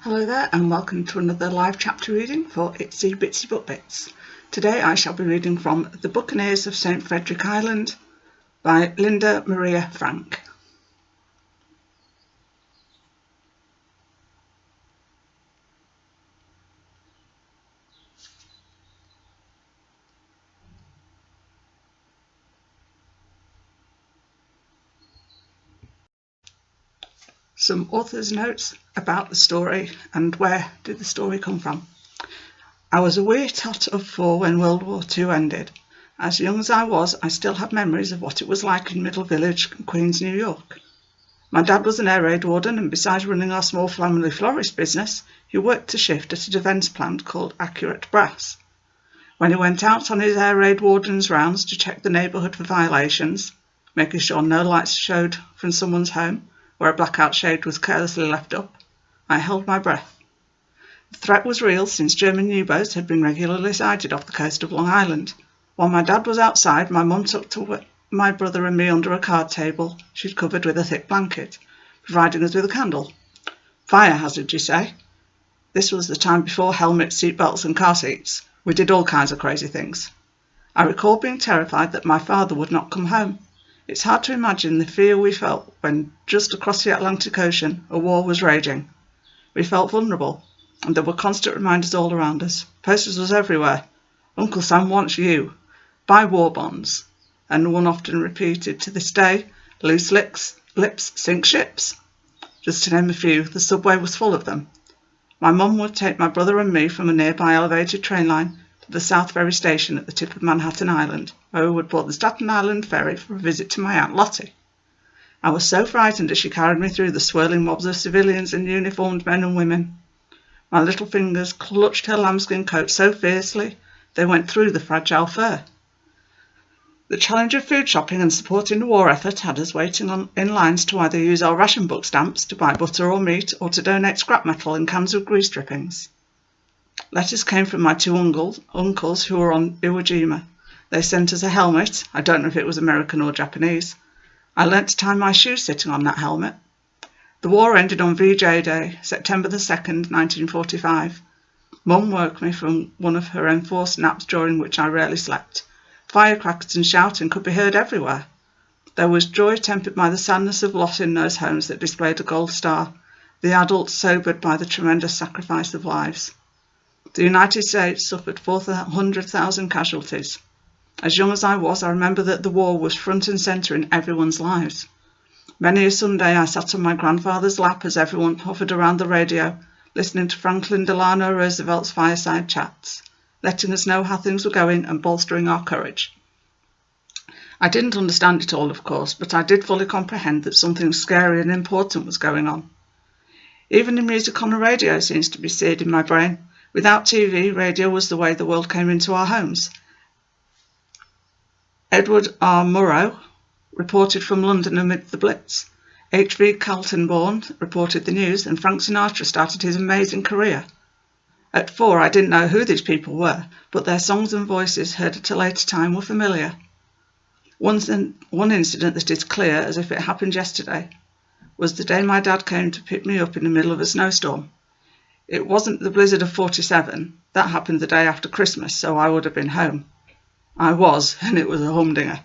Hello there and welcome to another live chapter reading for Itsy Bitsy Book Bits. Today I shall be reading from The Buccaneers of St. Frederick Island by Linda Maria Frank. Some author's notes about the story and where did the story come from. I was a wee tot of 4 when World War II ended. As young as I was, I still have memories of what it was like in Middle Village, Queens, New York. My dad was an air raid warden, and besides running our small family florist business, he worked a shift at a defence plant called Accurate Brass. When he went out on his air raid warden's rounds to check the neighbourhood for violations, making sure no lights showed from someone's home where a blackout shade was carelessly left up, I held my breath. The threat was real since German U-boats had been regularly sighted off the coast of Long Island. While my dad was outside, my mum tucked my brother and me under a card table she'd covered with a thick blanket, providing us with a candle. Fire hazard, you say? This was the time before helmets, seatbelts and car seats. We did all kinds of crazy things. I recall being terrified that my father would not come home. It's hard to imagine the fear we felt when, just across the Atlantic Ocean, a war was raging. We felt vulnerable, and there were constant reminders all around us. Posters was everywhere. Uncle Sam wants you. Buy war bonds. And one often repeated to this day, loose lips sink ships. Just to name a few, the subway was full of them. My mum would take my brother and me from a nearby elevated train line to the South Ferry station at the tip of Manhattan Island, where we would board the Staten Island ferry for a visit to my Aunt Lottie. I was so frightened as she carried me through the swirling mobs of civilians and uniformed men and women. My little fingers clutched her lambskin coat so fiercely they went through the fragile fur. The challenge of food shopping and supporting the war effort had us waiting in lines to either use our ration book stamps to buy butter or meat, or to donate scrap metal and cans of grease drippings. Letters came from my two uncles who were on Iwo Jima. They sent us a helmet. I don't know if it was American or Japanese. I learnt to tie my shoes sitting on that helmet. The war ended on VJ Day, September the 2nd, 1945. Mum woke me from one of her enforced naps during which I rarely slept. Firecrackers and shouting could be heard everywhere. There was joy tempered by the sadness of loss in those homes that displayed a gold star, the adults sobered by the tremendous sacrifice of lives. The United States suffered 400,000 casualties. As young as I was, I remember that the war was front and centre in everyone's lives. Many a Sunday I sat on my grandfather's lap as everyone hovered around the radio, listening to Franklin Delano Roosevelt's fireside chats, letting us know how things were going and bolstering our courage. I didn't understand it all, of course, but I did fully comprehend that something scary and important was going on. Even the music on the radio seems to be seared in my brain. Without TV, radio was the way the world came into our homes. Edward R. Murrow reported from London amid the Blitz. H.V. Kaltenborn reported the news, and Frank Sinatra started his amazing career. At 4, I didn't know who these people were, but their songs and voices heard at a later time were familiar. One incident that is clear as if it happened yesterday was the day my dad came to pick me up in the middle of a snowstorm. It wasn't the blizzard of 47. That happened the day after Christmas, so I would have been home. I was, and it was a humdinger.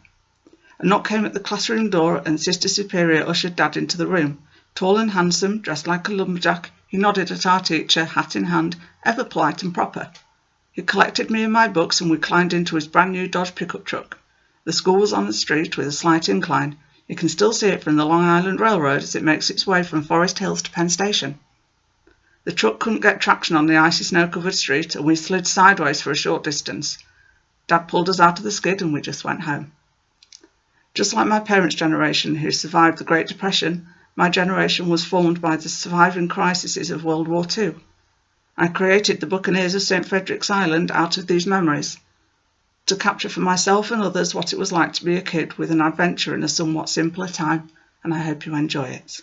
A knock came at the classroom door, and Sister Superior ushered Dad into the room. Tall and handsome, dressed like a lumberjack, he nodded at our teacher, hat in hand, ever polite and proper. He collected me and my books, and we climbed into his brand new Dodge pickup truck. The school was on the street with a slight incline. You can still see it from the Long Island Railroad as it makes its way from Forest Hills to Penn Station. The truck couldn't get traction on the icy snow-covered street, and we slid sideways for a short distance. Dad pulled us out of the skid, and we just went home. Just like my parents' generation, who survived the Great Depression, my generation was formed by the surviving crises of World War II. I created the Buccaneers of St. Frederick's Island out of these memories, to capture for myself and others what it was like to be a kid with an adventure in a somewhat simpler time, and I hope you enjoy it.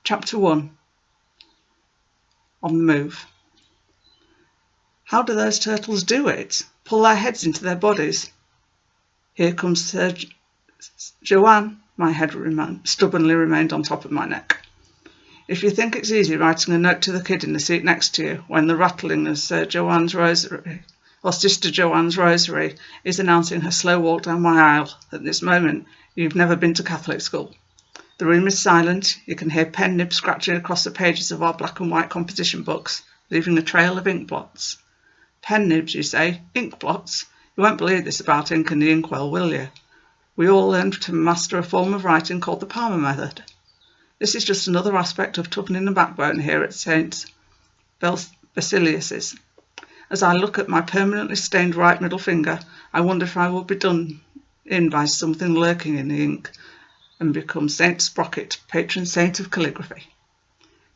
Chapter 1. On the Move. How do those turtles do it? Pull their heads into their bodies? Here comes Sir Joanne. My head stubbornly remained on top of my neck. If you think it's easy writing a note to the kid in the seat next to you when the rattling of Sir Joanne's rosary or Sister Joanne's rosary is announcing her slow walk down my aisle at this moment, you've never been to Catholic school. The room is silent. You can hear pen nibs scratching across the pages of our black and white composition books, leaving a trail of ink blots. Pen nibs, you say? Ink blots? You won't believe this about ink and the inkwell, will you? We all learned to master a form of writing called the Palmer method. This is just another aspect of toughening the backbone here at St. Basilius's. As I look at my permanently stained right middle finger, I wonder if I will be done in by something lurking in the ink and become St. Sprocket, patron saint of calligraphy.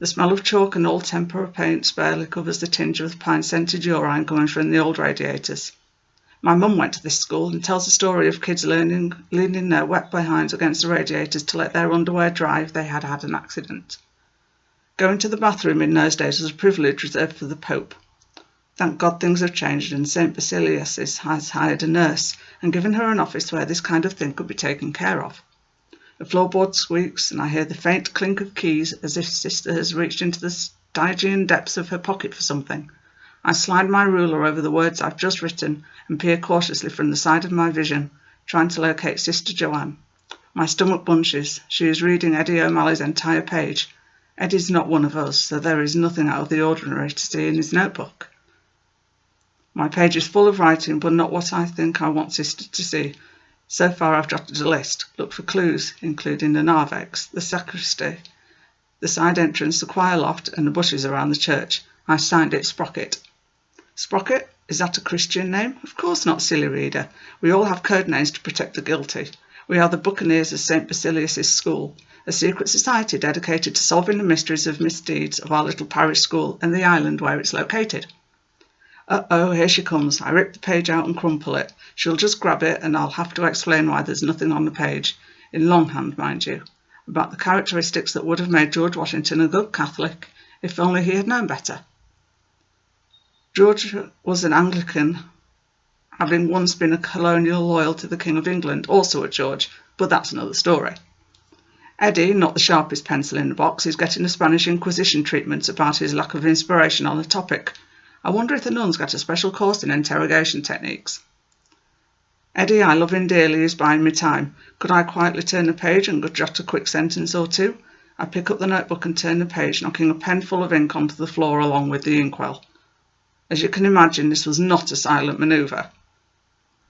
The smell of chalk and old tempera paints barely covers the tinge of the pine-scented urine coming from the old radiators. My mum went to this school and tells the story of kids leaning their wet behinds against the radiators to let their underwear dry if they had had an accident. Going to the bathroom in those days was a privilege reserved for the Pope. Thank God things have changed and St. Basilius has hired a nurse and given her an office where this kind of thing could be taken care of. The floorboard squeaks and I hear the faint clink of keys as if Sister has reached into the Stygian depths of her pocket for something. I slide my ruler over the words I've just written and peer cautiously from the side of my vision, trying to locate Sister Joanne. My stomach bunches. She is reading Eddie O'Malley's entire page. Eddie's not one of us, so there is nothing out of the ordinary to see in his notebook. My page is full of writing, but not what I think I want Sister to see. So far I've jotted a list. Look for clues, including the narthex, the sacristy, the side entrance, the choir loft, and the bushes around the church. I signed it Sprocket. Sprocket? Is that a Christian name? Of course not, silly reader. We all have code names to protect the guilty. We are the Buccaneers of St. Basilius's school, a secret society dedicated to solving the mysteries of misdeeds of our little parish school and the island where it's located. Uh-oh, here she comes. I rip the page out and crumple it. She'll just grab it and I'll have to explain why there's nothing on the page, in longhand, mind you, about the characteristics that would have made George Washington a good Catholic, if only he had known better. George was an Anglican, having once been a colonial loyal to the King of England, also a George, but that's another story. Eddie, not the sharpest pencil in the box, is getting a Spanish Inquisition treatment about his lack of inspiration on the topic. I wonder if the nuns get a special course in interrogation techniques. Eddie, I love him dearly, is buying me time. Could I quietly turn the page and jot a quick sentence or two? I pick up the notebook and turn the page, knocking a pen full of ink onto the floor along with the inkwell. As you can imagine, this was not a silent manoeuvre.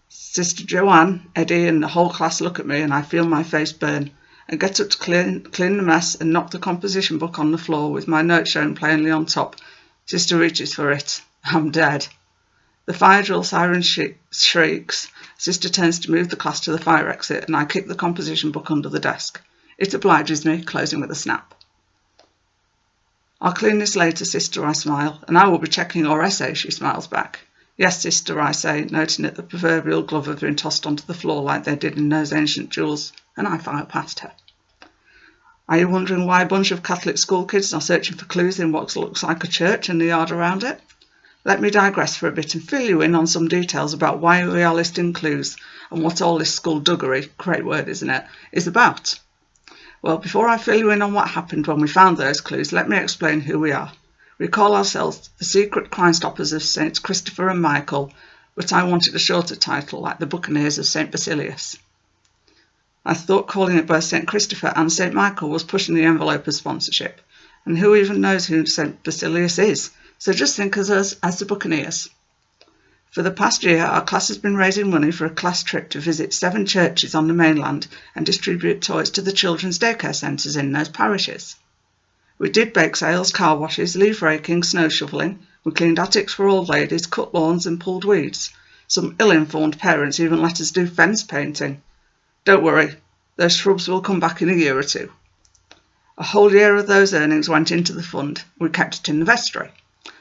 Sister Joanne, Eddie and the whole class look at me and I feel my face burn. I get up to clean the mess and knock the composition book on the floor with my note showing plainly on top. Sister reaches for it. I'm dead. The fire drill siren shrieks. Sister turns to move the class to the fire exit and I kick the composition book under the desk. It obliges me, closing with a snap. I'll clean this later, Sister, I smile, and I will be checking your essay, she smiles back. Yes, Sister, I say, noting that the proverbial glove had been tossed onto the floor like they did in those ancient duels, and I file past her. Are you wondering why a bunch of Catholic school kids are searching for clues in what looks like a church and the yard around it? Let me digress for a bit and fill you in on some details about why we are listing clues and what all this skullduggery, great word isn't it, is about. Well, before I fill you in on what happened when we found those clues, let me explain who we are. We call ourselves the Secret Crime Stoppers of Saints Christopher and Michael, but I wanted a shorter title like the Buccaneers of St. Basilius. I thought calling it both St. Christopher and St. Michael was pushing the envelope of sponsorship, and who even knows who St. Basilius is, so just think of us as the Buccaneers. For the past year, our class has been raising money for a class trip to visit 7 churches on the mainland and distribute toys to the children's daycare centres in those parishes. We did bake sales, car washes, leaf raking, snow shovelling. We cleaned attics for old ladies, cut lawns and pulled weeds. Some ill-informed parents even let us do fence painting. Don't worry, those shrubs will come back in a year or two. A whole year of those earnings went into the fund. We kept it in the vestry.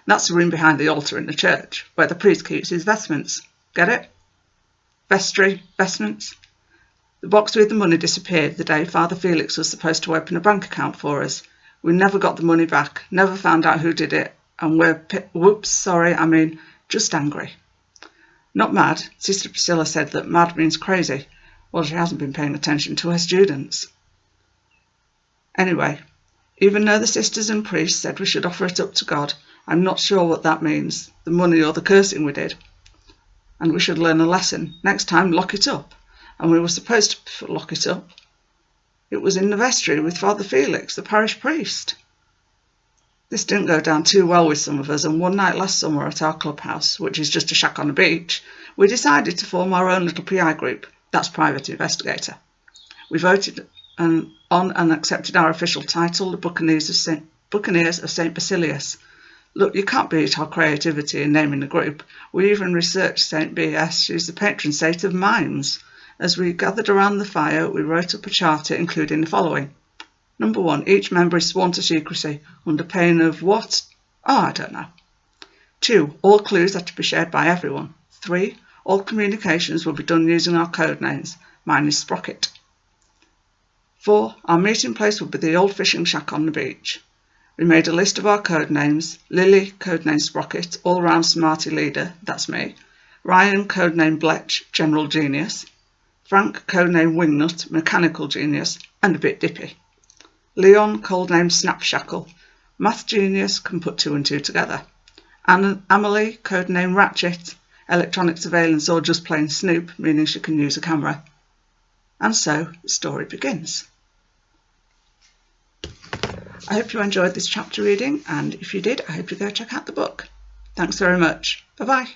That's the room behind the altar in the church, where the priest keeps his vestments. Get it? Vestry, vestments. The box with the money disappeared the day Father Felix was supposed to open a bank account for us. We never got the money back, never found out who did it, and we're just angry. Not mad. Sister Priscilla said that mad means crazy. Well, she hasn't been paying attention to her students. Anyway, Even though the sisters and priests said we should offer it up to God, I'm not sure what that means, the money or the cursing we did. And we should learn a lesson. Next time, lock it up. And we were supposed to lock it up. It was in the vestry with Father Felix, the parish priest. This didn't go down too well with some of us, and one night last summer at our clubhouse, which is just a shack on the beach, we decided to form our own little PI group. That's Private Investigator. We voted on and accepted our official title, the Buccaneers of St. Basilius. Look, you can't beat our creativity in naming the group. We even researched St. B.S. She's the patron saint of mimes. As we gathered around the fire, we wrote up a charter including the following. Number 1, each member is sworn to secrecy, under pain of what? Oh, I don't know. 2, all clues are to be shared by everyone. 3, all communications will be done using our code names. Mine is Sprocket. 4, our meeting place will be the old fishing shack on the beach. We made a list of our code names. Lily, codename Sprocket, all-round smarty leader, that's me. Ryan, codename Bletch, general genius. Frank, codename Wingnut, mechanical genius, and a bit dippy. Leon, codename Snapshackle, math genius, can put 2 and 2 together. Amelie, codename Ratchet, electronic surveillance or just plain Snoop, meaning she can use a camera. And so the story begins. I hope you enjoyed this chapter reading, and if you did, I hope you go check out the book. Thanks very much. Bye-bye.